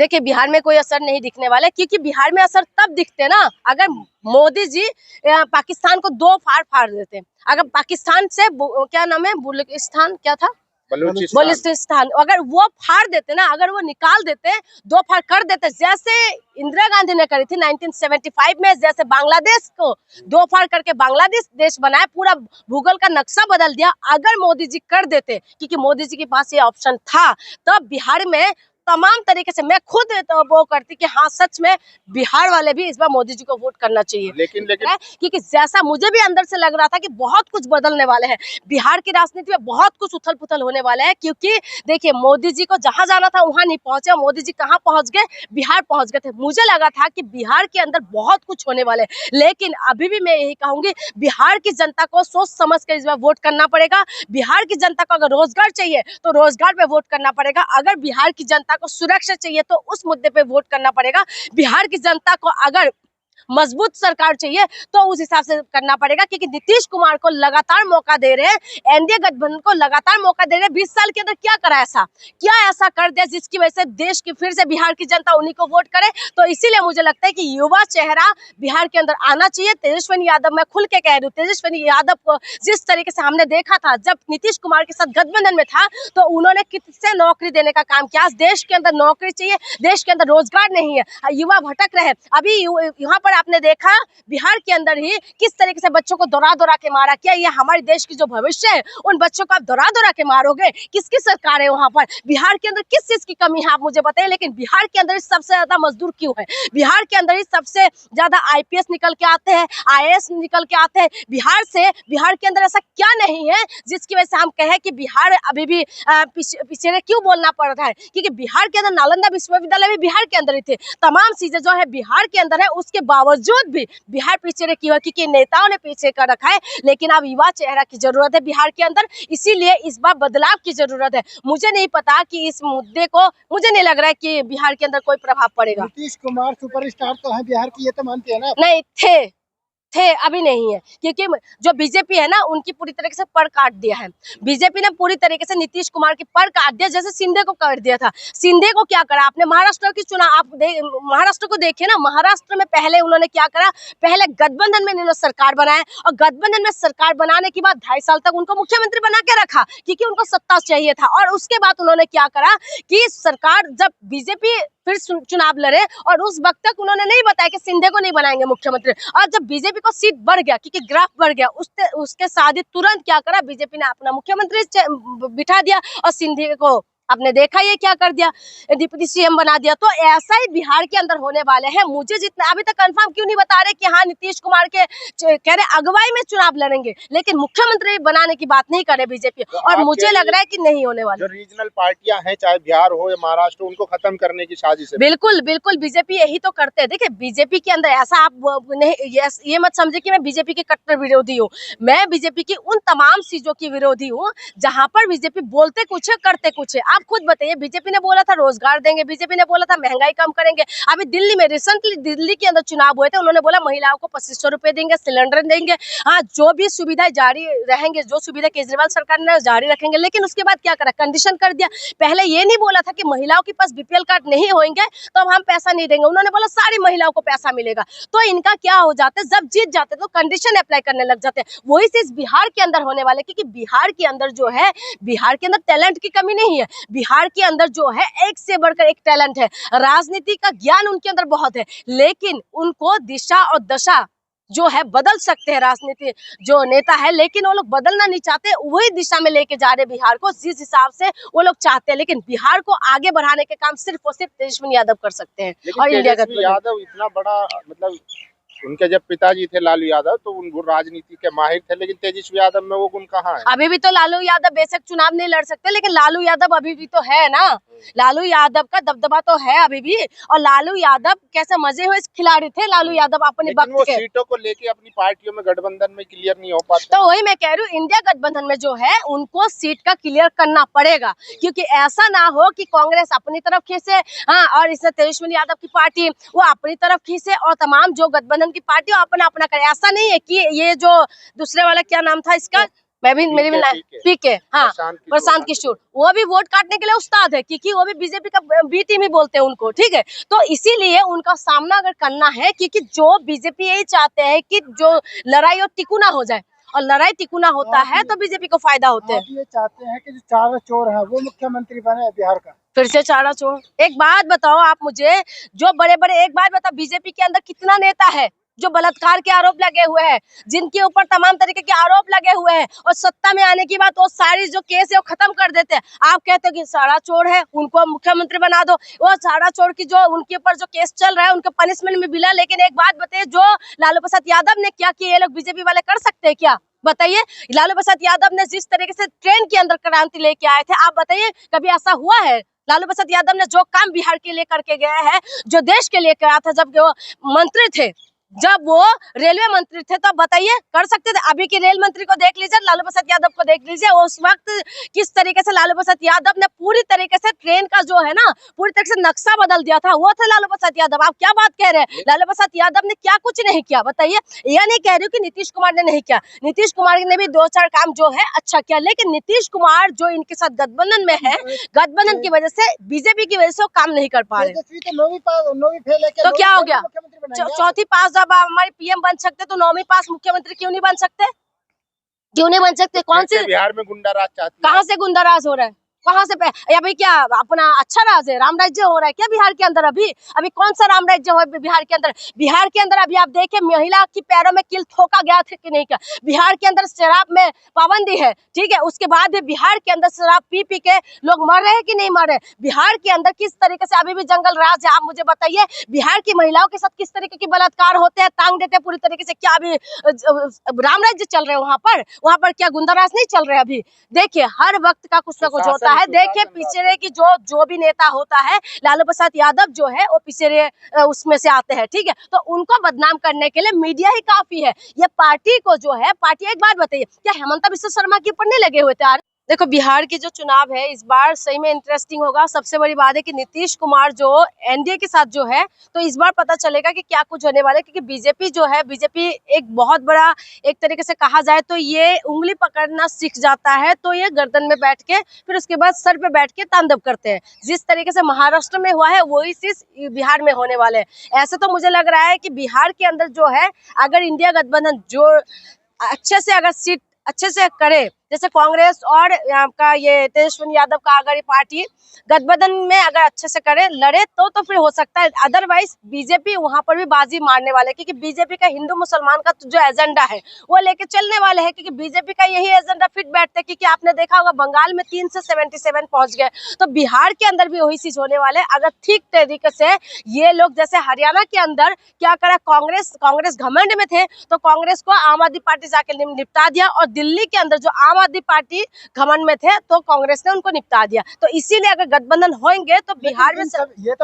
देखिए बिहार में कोई असर नहीं दिखने वाला है, क्योंकि बिहार में असर तब दिखते ना अगर मोदी जी पाकिस्तान को दो फाड़ फाड़ देते। अगर पाकिस्तान से क्या नाम है, बुलुचिस्तान क्या था, बलूचिस्तान, अगर वो फाड़ देते ना, अगर वो निकाल देते, दो फाड़ कर देते, जैसे इंदिरा गांधी ने करी थी 1975 में, जैसे बांग्लादेश को दो फाड़ करके बांग्लादेश देश बनाया, पूरा भूगोल का नक्शा बदल दिया। अगर मोदी जी कर देते, क्योंकि मोदी जी के पास ये ऑप्शन था, तब बिहार में तमाम तरीके से मैं खुद तो वो करती कि हाँ सच में बिहार वाले भी इस बार मोदी जी को वोट करना चाहिए। लेकिन क्योंकि जैसा मुझे भी अंदर से लग रहा था कि बहुत कुछ बदलने वाले हैं, बिहार की राजनीति में बहुत कुछ उथल पुथल होने वाला है। क्योंकि देखिए मोदी जी को जहां जाना था वहां नहीं पहुंचे, मोदी जी कहां पहुंच गए, बिहार पहुंच गए थे। मुझे लगा था कि बिहार के अंदर बहुत कुछ होने वाले है, लेकिन अभी भी मैं यही कहूंगी, बिहार की जनता को सोच समझ कर इस बार वोट करना पड़ेगा। बिहार की जनता को अगर रोजगार चाहिए तो रोजगार पे वोट करना पड़ेगा, अगर बिहार की जनता को सुरक्षा चाहिए तो उस मुद्दे पे वोट करना पड़ेगा, बिहार की जनता को अगर मजबूत सरकार चाहिए तो उस हिसाब से करना पड़ेगा। क्योंकि नीतीश कुमार को लगातार मौका दे रहे हैं, एनडीए गठबंधन को लगातार मौका दे रहे हैं। 20 साल के अंदर क्या करा ऐसा, क्या ऐसा कर दिया जिसकी वजह से देश की फिर से बिहार की जनता उन्हीं को वोट करे। तो इसीलिए मुझे लगता है कि युवा चेहरा बिहार के अंदर आना चाहिए। तेजस्वी यादव, मैं खुल के कह रही हूँ, तेजस्वी यादव को जिस तरीके से हमने देखा था जब नीतीश कुमार के साथ गठबंधन में था, तो उन्होंने किससे नौकरी देने का काम किया। देश के अंदर नौकरी चाहिए, देश के अंदर रोजगार नहीं है, युवा भटक रहे। अभी यहाँ पर आपने देखा बिहार के अंदर ही किस तरीके से बच्चों को दौरा दौरा के मारा। क्या ये हमारे देश की जो भविष्य है, उन बच्चों को आप दौरा दौरा के मारोगे? किसकी सरकार है वहां पर? बिहार के अंदर किस चीज की कमी है आप मुझे बताइए। लेकिन बिहार के अंदर सबसे ज्यादा मजदूर क्यों है? बिहार के अंदर ही सबसे ज्यादा आईपीएस निकल के आते हैं, आईएएस निकल के आते हैं बिहार से। बिहार के अंदर ऐसा क्या नहीं है जिसकी वजह से हम कहें कि बिहार अभी भी पिछड़े क्यों बोलना पड़ रहा है? क्योंकि बिहार के अंदर नालंदा विश्वविद्यालय भी बिहार के अंदर ही थे, तमाम चीजें जो है बिहार के अंदर है, उसके बावजूद भी बिहार पीछे क्यों है? क्योंकि नेताओं ने पीछे कर रखा है। लेकिन अब युवा चेहरा की जरूरत है बिहार के अंदर, इसीलिए इस बार बदलाव की जरूरत है। मुझे नहीं पता कि इस मुद्दे को, मुझे नहीं लग रहा है कि बिहार के अंदर कोई प्रभाव पड़ेगा। नीतीश कुमार सुपरस्टार तो है बिहार की, ये तो मानते हैं ना? नहीं थे, अभी नहीं है, क्योंकि जो बीजेपी है ना उनकी पूरी तरीके से पर काट दिया है। बीजेपी ने पूरी तरीके से नीतीश कुमार की पर काट दिया, जैसे शिंदे को कर दिया था। शिंदे को क्या करा आपने? महाराष्ट्र की चुनाव आप महाराष्ट्र को देखिए ना, महाराष्ट्र में पहले उन्होंने क्या करा, पहले गठबंधन में इन्होंने सरकार बनाया, और गठबंधन में सरकार बनाने के बाद 2.5 साल तक उनको मुख्यमंत्री बना के रखा, क्योंकि उनको सत्ता चाहिए था। और उसके बाद उन्होंने क्या करा कि सरकार, जब बीजेपी फिर चुनाव लड़े, और उस वक्त तक उन्होंने नहीं बताया कि शिंदे को नहीं बनाएंगे मुख्यमंत्री। और जब बीजेपी को सीट बढ़ गया, क्योंकि ग्राफ बढ़ गया, उसके साथ ही तुरंत क्या करा, बीजेपी ने अपना मुख्यमंत्री बिठा दिया, और शिंदे को आपने देखा ये क्या कर दिया, डिप्टी सीएम बना दिया। तो ऐसा ही बिहार के अंदर होने वाले हैं। मुझे जितना अभी तक कंफर्म क्यों नहीं बता रहे कि हाँ नीतीश कुमार के कह रहे अगुवाई में चुनाव लड़ेंगे, लेकिन मुख्यमंत्री बनाने की बात नहीं करे बीजेपी। तो और मुझे लग रहा है कि नहीं होने वाला। जो रीजनल पार्टियां हैं, चाहे बिहार हो या महाराष्ट्र, उनको खत्म करने की साजिश है। बिल्कुल बिल्कुल, बीजेपी यही तो करते हैं। देखिए बीजेपी के अंदर ऐसा, आप नहीं ये मत समझे कि मैं बीजेपी के कट्टर विरोधी हूँ। मैं बीजेपी की उन तमाम चीजों की विरोधी हूँ जहां पर बीजेपी बोलते कुछ है करते कुछ है। आप खुद बताइए, बीजेपी ने बोला था रोजगार देंगे, बीजेपी ने बोला था महंगाई कम करेंगे। अभी दिल्ली में रिसेंटली दिल्ली के अंदर चुनाव हुए थे, उन्होंने बोला महिलाओं को 2500 रुपए देंगे, सिलेंडर देंगे, हाँ जो भी सुविधाएं जारी रहेंगे, जो सुविधा केजरीवाल सरकार ने जारी रखेंगे। लेकिन उसके बाद क्या करा, कंडीशन कर दिया। पहले ये नहीं बोला था कि महिलाओं के पास बीपीएल कार्ड नहीं होंगे तो हम पैसा नहीं देंगे, उन्होंने बोला सारी महिलाओं को पैसा मिलेगा। तो इनका क्या हो जाता है, जब जीत जाते तो कंडीशन अप्लाई करने लग जाते हैं। वही चीज बिहार के अंदर होने वाले, क्योंकि बिहार के अंदर जो है, बिहार के अंदर टैलेंट की कमी नहीं है। बिहार के अंदर जो है एक से बढ़कर एक टैलेंट है, राजनीति का ज्ञान उनके अंदर बहुत है, लेकिन उनको दिशा और दशा जो है बदल सकते हैं राजनीति जो नेता है, लेकिन वो लोग बदलना नहीं चाहते, वही दिशा में लेके जा रहे बिहार को जिस हिसाब से वो लोग चाहते हैं। लेकिन बिहार को आगे बढ़ाने के काम सिर्फ और सिर्फ तेजस्वी यादव कर सकते हैं। और इंडिया गठबंधन यादव इतना बड़ा, मतलब उनके जब पिताजी थे लालू यादव तो उन राजनीति के माहिर थे, लेकिन तेजस्वी यादव में वो गुण कहाँ है? अभी भी तो लालू यादव बेशक चुनाव नहीं लड़ सकते, लेकिन लालू यादव अभी भी तो है ना, लालू यादव का दबदबा तो है अभी भी। और लालू यादव कैसे मजे हुए खिलाड़ी थे लालू यादव अपने वक्त के। सीटों को लेके अपनी पार्टियों में गठबंधन में क्लियर नहीं हो पाता। तो वही मैं कह रही हूँ, इंडिया गठबंधन में जो है उनको सीट का क्लियर करना पड़ेगा, क्योंकि ऐसा ना हो कि कांग्रेस अपनी तरफ खींचे, हाँ, और इससे तेजस्वी यादव की पार्टी वो अपनी तरफ खींचे, और तमाम जो गठबंधन की पार्टी अपना अपना करे। ऐसा नहीं है कि ये जो दूसरे वाला क्या नाम था इसका, मेरी भी पीके, हाँ, प्रशांत किशोर, वो भी वोट काटने के लिए उस्ताद है, क्योंकि वो भी बीजेपी का बी टीम ही बोलते हैं उनको, ठीक है। तो इसीलिए उनका सामना अगर करना है, क्योंकि जो बीजेपी यही चाहते हैं कि जो लड़ाई और तिकोना हो जाए, और लड़ाई तिकोना होता है तो बीजेपी को फायदा होता है। ये चाहते हैं कि जो चारा चोर है वो मुख्यमंत्री बने बिहार का। फिर से चारा चोर। एक बात बताओ आप मुझे, जो बड़े बड़े, एक बात बताओ, बीजेपी के अंदर कितना नेता है जो बलात्कार के आरोप लगे हुए हैं, जिनके ऊपर तमाम तरीके के आरोप लगे हुए हैं, और सत्ता में आने की बात वो सारी जो केस है वो खत्म कर देते हैं। आप कहते हो कि चारा चोर है, उनको मुख्यमंत्री बना दो। वो चारा चोर की जो उनके ऊपर जो केस चल रहा है उनके पनिशमेंट में मिला। लेकिन एक बात बताइए, जो लालू प्रसाद यादव ने क्या किया, ये लोग बीजेपी वाले कर सकते हैं क्या? बताइए। लालू प्रसाद यादव ने जिस तरीके से ट्रेन के अंदर क्रांति लेके आए थे, आप बताइए कभी ऐसा हुआ है? लालू प्रसाद यादव ने जो काम बिहार के लिए करके गए हैं, जो देश के लिए करा था, जब वो मंत्री थे, जब वो रेलवे मंत्री थे, तो बताइए कर सकते थे? अभी के रेल मंत्री को देख लीजिए, लालू प्रसाद यादव को देख लीजिए, उस वक्त किस तरीके से लालू प्रसाद यादव ने पूरी तरीके से ट्रेन का जो है ना, पूरी तरीके से नक्शा बदल दिया था, वो थे लालू प्रसाद यादव। आप क्या बात कह रहे हैं? लालू प्रसाद यादव ने क्या कुछ नहीं किया? बताइए। यह नहीं कह रही हूँ कि नीतीश कुमार ने नहीं किया, नीतीश कुमार ने भी 2-4 काम जो है अच्छा किया, लेकिन नीतीश कुमार जो इनके साथ गठबंधन में है, गठबंधन की वजह से, बीजेपी की वजह से वो काम नहीं कर पा रहे। तो क्या हो गया? चौथी पास जब हमारे पीएम बन सकते, तो 9वीं पास मुख्यमंत्री क्यों नहीं बन सकते? क्यों नहीं बन सकते? कौन से बिहार में गुंडा राज चाहती है? कहाँ से गुंडा राज हो रहा है? कहाँ से? या भाई क्या अपना अच्छा राज है, राम राज्य हो रहा है क्या बिहार के अंदर? अभी कौन सा राम राज्य हो बिहार के अंदर? बिहार के अंदर अभी आप देखिए, महिला की पैरों में कील ठोका गया था कि नहीं क्या? बिहार के अंदर शराब में पाबंदी है, ठीक है। उसके बाद भी बिहार के अंदर शराब पी पी के लोग मर रहे हैं कि नहीं मर रहे? बिहार के अंदर किस तरीके से अभी भी जंगल राज है? आप मुझे बताइए, बिहार की महिलाओं के साथ किस तरीके के बलात्कार होते हैं, टांग देते हैं पूरी तरीके से। क्या अभी राम राज्य चल रहे हैं वहाँ पर क्या गुंडा राज नहीं चल रहे? अभी देखिए, हर वक्त का कुछ ना कुछ होता है। देखिए, पिछड़े की जो भी नेता होता है, लालू प्रसाद यादव जो है वो पिछड़े उसमें से आते हैं, ठीक है। तो उनको बदनाम करने के लिए मीडिया ही काफी है। ये पार्टी को जो है, पार्टी, एक बात बताइए, क्या हेमंता बिस्वा शर्मा के ऊपर नहीं लगे हुए थे? देखो, बिहार की जो चुनाव है इस बार सही में इंटरेस्टिंग होगा। सबसे बड़ी बात है कि नीतीश कुमार जो एनडीए के साथ जो है, तो इस बार पता चलेगा कि क्या कुछ होने वाला है। क्योंकि बीजेपी जो है, बीजेपी एक बहुत बड़ा, एक तरीके से कहा जाए तो ये उंगली पकड़ना सीख जाता है, तो ये गर्दन में बैठ के, फिर उसके बाद सर पे बैठ के तांडव करते हैं। जिस तरीके से महाराष्ट्र में हुआ है, वही चीज बिहार में होने वाले है। ऐसे तो मुझे लग रहा है कि बिहार के अंदर जो है, अगर इंडिया गठबंधन जो अच्छे से अगर सीट अच्छे से करे, जैसे कांग्रेस और आपका ये तेजस्वी यादव का अगर ये पार्टी गठबंधन में अगर अच्छे से करे, लड़े, तो फिर हो सकता है। अदरवाइज बीजेपी वहां पर भी बाजी मारने वाले, क्योंकि बीजेपी का हिंदू मुसलमान का जो एजेंडा है वो लेके चलने वाले हैं। क्योंकि बीजेपी का यही एजेंडा फिट बैठता है। क्योंकि आपने देखा होगा बंगाल में 3 से 77 पहुंच गए, तो बिहार के अंदर भी वही चीज होने वाले। अगर ठीक तरीके से ये लोग, जैसे हरियाणा के अंदर क्या करा, कांग्रेस घमंड में थे, तो कांग्रेस को आम आदमी पार्टी जाके निपटा दिया, और दिल्ली के अंदर जो आम आदमी पार्टी घमंड में थे, तो कांग्रेस ने उनको निपटा दिया। तो इसीलिए अगर गठबंधन होंगे तो बिहार में